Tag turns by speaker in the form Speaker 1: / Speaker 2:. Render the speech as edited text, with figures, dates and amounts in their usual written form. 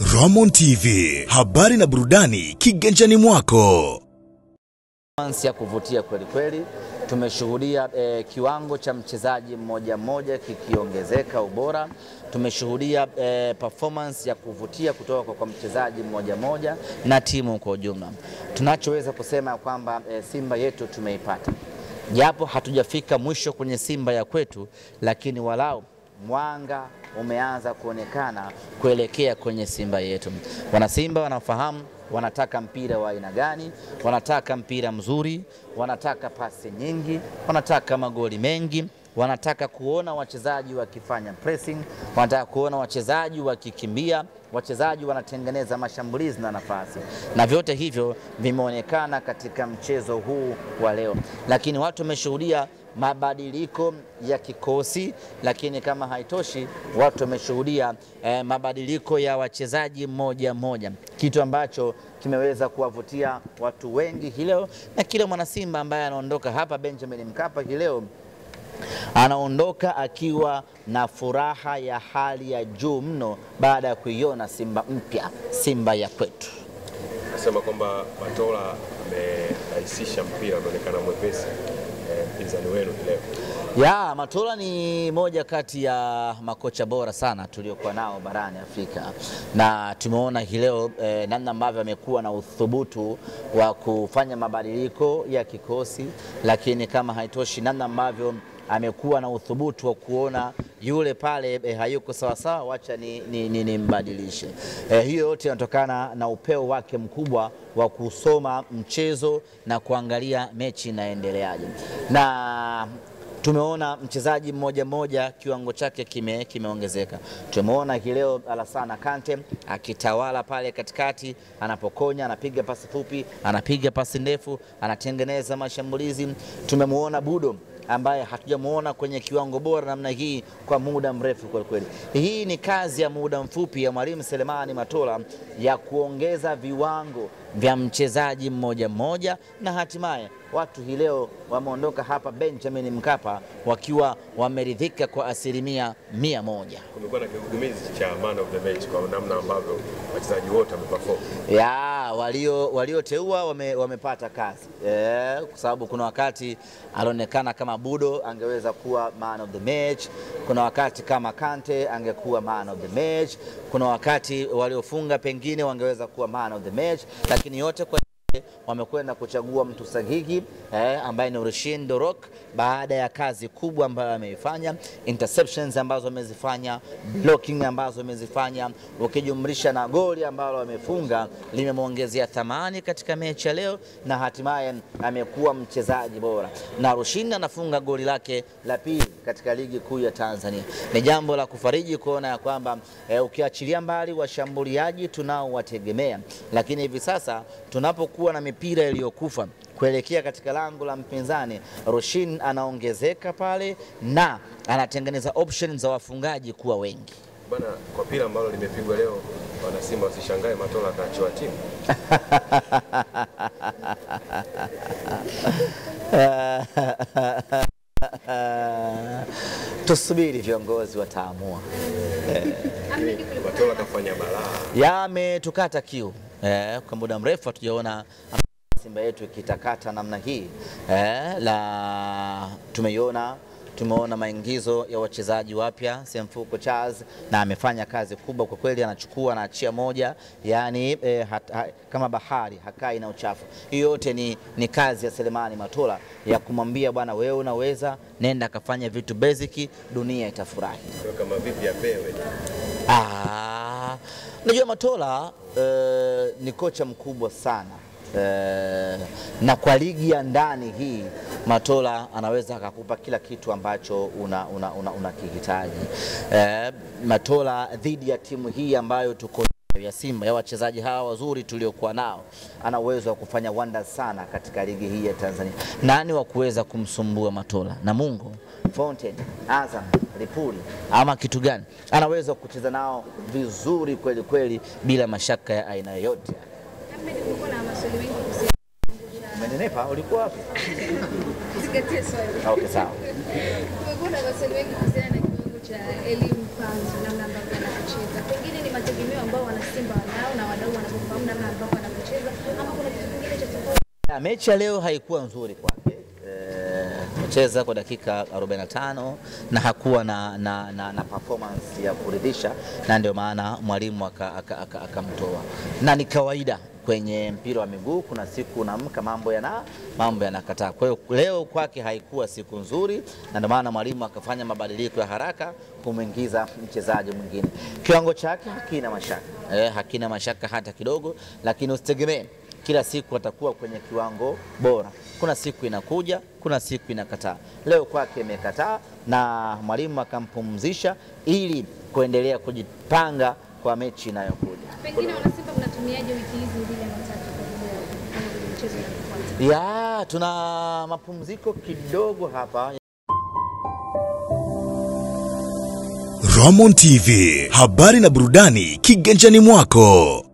Speaker 1: Ramon TV, habari na burudani kiganjani mwako.
Speaker 2: Ya kuvutia kweli kweli. Tumeshuhudia kiwango cha mchezaji mmoja mmoja kikiongezeka ubora. Tumeshuhudia performance ya kuvutia kutoka kwa mchezaji mmoja mmoja na timu kwa ujumla. Tunachoweza kusema kwamba Simba yetu tumeipata. Japo hatujafika mwisho kwenye Simba ya kwetu, lakini walau mwanga umeanza kuonekana kuelekea kwenye Simba yetu. Wana Simba wanafahamu wanataka mpira wa aina gani, wanataka mpira mzuri, wanataka pasi nyingi, wanataka magoli mengi, wanataka kuona wachezaji wakifanya pressing, wanataka kuona wachezaji wakikimbia, wachezaji wanatengeneza mashambulizi na nafasi. Na vyote hivyo vimeonekana katika mchezo huu wa leo. Lakini watu wameshuhudia mabadiliko ya kikosi, lakini kama haitoshi watu wameshuhudia mabadiliko ya wachezaji mmoja mmoja, kitu ambacho kimeweza kuwavutia watu wengi hii leo. Na kila mwana Simba ambaye anaondoka hapa Benjamin Mkapa hii leo anaondoka akiwa na furaha ya hali ya juu mno baada ya kuiona Simba mpya, Simba ya kwetu.
Speaker 3: Nasema kwamba Matola amerahisisha mpira, unaonekana mwepesi mpinzani wenu leo.
Speaker 2: Ya, Matola ni moja kati ya makocha bora sana tuliokuwa nao barani Afrika, na tumeona hii leo namna ambavyo amekuwa na uthubutu wa kufanya mabadiliko ya kikosi, lakini kama haitoshi namna ambavyo amekuwa na uthubutu wa kuona yule pale hayuko sawa sawa, wacha ni mbadilishe. Hiyo yote inatokana na upeo wake mkubwa wa kusoma mchezo na kuangalia mechi inaendeleaje. Na tumeona mchezaji mmoja mmoja kiwango chake kimeongezeka. Tumeona hii leo Alassane Kante akitawala pale katikati, anapokonya, anapiga pasi fupi, anapiga pasi ndefu, anatengeneza mashambulizi. Tumemuona Budo ambaye hatujamuona kwenye kiwango bora namna hii kwa muda mrefu kwa kweli. Hii ni kazi ya muda mfupi ya Mwalimu Selemani Matola ya kuongeza viwango vya mchezaji mmoja mmoja, na hatimaye watu hii leo wameondoka hapa Benjamin Mkapa wakiwa wameridhika kwa 100%.
Speaker 3: Kumekuwa na kigugumizi cha man of the match kwa namna ambavyo wachezaji wote wameperform.
Speaker 2: Ya, walioteua wamepata kazi. Kwa sababu kuna wakati alionekana kama Budo angeweza kuwa man of the match, kuna wakati kama Kante angekuwa man of the match, kuna wakati waliofunga pengine wangeweza kuwa man of the match, lakini yote kwa wamekwenda kuchagua mtu sahihi ambaye ni Rushin De Reuck, baada ya kazi kubwa ambayo ameifanya, interceptions ambazo amezifanya, blocking ambazo amezifanya, ukijumlisha na goli ambalo amefunga limemuongezea thamani katika mechi ya leo, na hatimaye amekuwa mchezaji bora. Na Rushin anafunga goli lake la pili katika ligi kuu ya Tanzania. Ni jambo la kufariji kuona ya kwamba ukiachilia mbali washambuliaji tunao wategemea, lakini hivi sasa tunapokuwa na mipira iliyokufa kuelekea katika lango la mpinzani, Rushin anaongezeka pale na anatengeneza options za wafungaji kuwa wengi.
Speaker 3: Bana, kwa pila ambalo limepigwa leo, wana Simba wasishangae Matola ataachiwa timu.
Speaker 2: Tusubiri viongozi wataamua.
Speaker 3: Matola kafanya balaa.
Speaker 2: Yametukata kiu. Kwa muda mrefu hatujaona Simba yetu ikitakata namna hii. Tumeona maingizo ya wachezaji wapya, Semfuko Charles, na amefanya kazi kubwa kwa kweli, anachukua na achia moja, yani kama bahari hakai na uchafu. Hiyo yote ni kazi ya Selemani Matola ya kumwambia bwana, wewe unaweza, nenda kafanya vitu basic, dunia itafurahi.
Speaker 3: Kama vipi apewe?
Speaker 2: Najua Matola ni kocha mkubwa sana. Na kwa ligi ya ndani hii Matola anaweza akakupa kila kitu ambacho unakihitaji. Matola dhidi ya timu hii ambayo tuko ya Simba, ya wachezaji hawa wazuri tuliokuwa nao, ana uwezo wa kufanya wonders sana katika ligi hii ya Tanzania. Nani wa kuweza kumsumbua Matola? Namungo, Fountain, Azam, Lipuli ama kitu gani? Anaweza kucheza nao vizuri kweli kweli bila mashaka ya aina yoyote. Umenenepa, ulikuwa wapi?
Speaker 4: Sikatie swali.
Speaker 2: Okay, sawa.
Speaker 4: Kumekuwa na maswali mengi kuhusiana na kiwango cha Elie Mpanzu namna ambavyo anacheza. pengine ni mategemeo ambao wana Simba wanao na wadau wanapofahamu namna ambavyo wanapocheza, ama kuna kitu kingine cha tofauti?
Speaker 2: Mechi ya leo haikuwa nzuri kwake. Amecheza kwa dakika 45 na hakuwa na performance ya kuridhisha, na ndio maana mwalimu akamtoa. Na ni kawaida kwenye mpira wa miguu, kuna siku unaamka mambo yanakataa. Kwa hiyo leo kwake haikuwa siku nzuri, na ndio maana mwalimu akafanya mabadiliko ya haraka kumuingiza mchezaji mwingine. Kiwango chake hakina mashaka hata kidogo, lakini usitegemee kila siku atakuwa kwenye kiwango bora. Kuna siku inakuja, kuna siku inakataa. Leo kwake imekataa na mwalimu akampumzisha ili kuendelea kujipanga kwa mechi inayokuja.
Speaker 4: Pengine wana Simba mnatumiaje wiki hizi mbili na tatu kwa mchezo unaofuata?
Speaker 2: Tuna mapumziko kidogo hapa.
Speaker 1: Ramon TV, habari na burudani kiganjani mwako.